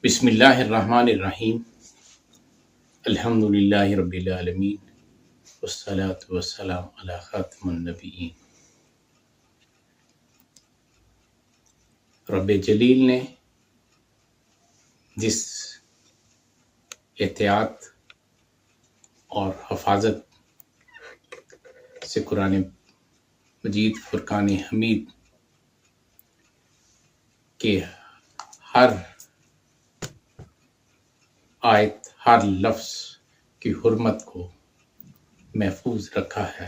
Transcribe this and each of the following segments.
بسم اللہ الرحمن الرحیم الحمد للہ رب العالمین والصلاة والسلام علی خاتم النبیین۔ رب جلیل نے جس احتیاط اور حفاظت سے قرآن مجید فرقان حمید کے ہر آیت ہر لفظ کی حرمت کو محفوظ رکھا ہے،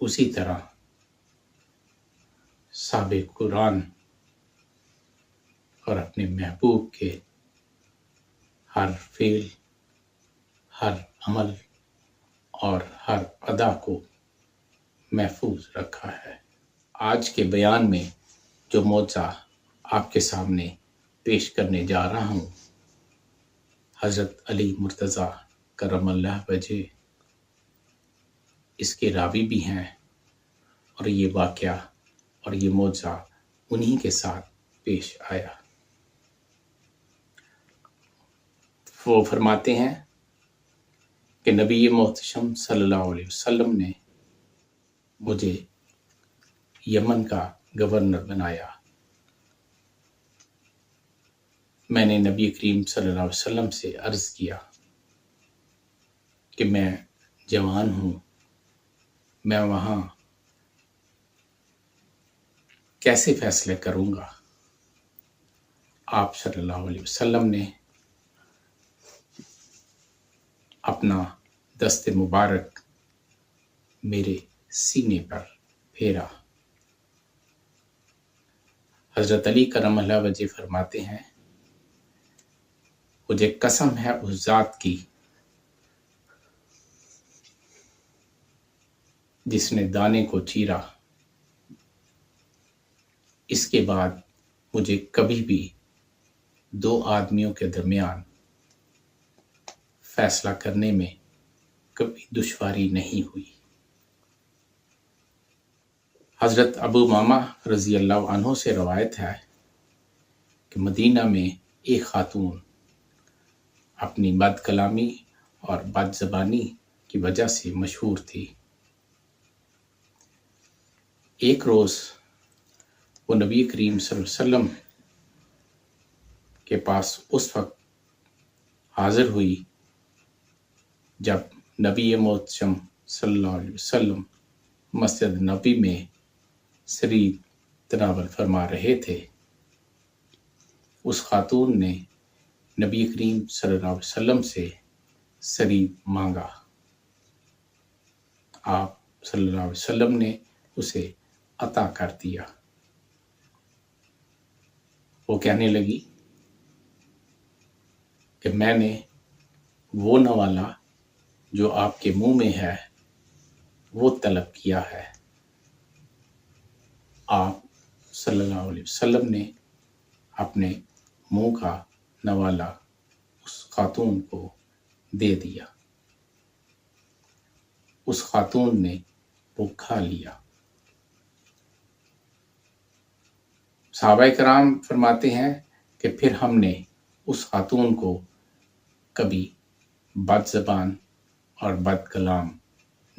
اسی طرح صاحب قرآن اور اپنے محبوب کے ہر فعل، ہر عمل اور ہر ادا کو محفوظ رکھا ہے۔ آج کے بیان میں جو موضوع آپ کے سامنے پیش کرنے جا رہا ہوں، حضرت علی مرتضیٰ کرم اللہ وجہ اس کے راوی بھی ہیں، اور یہ واقعہ اور یہ موضوع انہی کے ساتھ پیش آیا۔ وہ فرماتے ہیں کہ نبی محتشم صلی اللہ علیہ وسلم نے مجھے یمن کا گورنر بنایا۔ میں نے نبی کریم صلی اللہ علیہ وسلم سے عرض کیا کہ میں جوان ہوں، میں وہاں کیسے فیصلے کروں گا؟ آپ صلی اللہ علیہ وسلم نے اپنا دست مبارک میرے سینے پر پھیرا۔ حضرت علی کرم اللہ وجہ فرماتے ہیں، مجھے قسم ہے اس ذات کی جس نے دانے کو چیرا، اس کے بعد مجھے کبھی بھی دو آدمیوں کے درمیان فیصلہ کرنے میں کبھی دشواری نہیں ہوئی۔ حضرت ابو امامہ رضی اللہ عنہ سے روایت ہے کہ مدینہ میں ایک خاتون اپنی بد کلامی اور بد زبانی کی وجہ سے مشہور تھی۔ ایک روز وہ نبی کریم صلی اللہ علیہ وسلم کے پاس اس وقت حاضر ہوئی جب نبی محتشم صلی اللہ علیہ وسلم مسجد نبی میں سرید تناول فرما رہے تھے۔ اس خاتون نے نبی کریم صلی اللہ علیہ وسلم سے سرید مانگا۔ آپ صلی اللہ علیہ وسلم نے اسے عطا کر دیا۔ وہ کہنے لگی کہ میں نے وہ نوالہ جو آپ کے منہ میں ہے وہ طلب کیا ہے۔ آپ صلی اللہ علیہ وسلم نے اپنے منہ کا نوالہ اس خاتون کو دے دیا۔ اس خاتون نے وہ کھا لیا۔ صحابہ کرام فرماتے ہیں کہ پھر ہم نے اس خاتون کو کبھی بد زبان اور بد کلام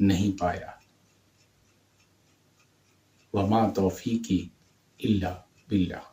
نہیں پایا۔ وما توفیقی الا باللہ۔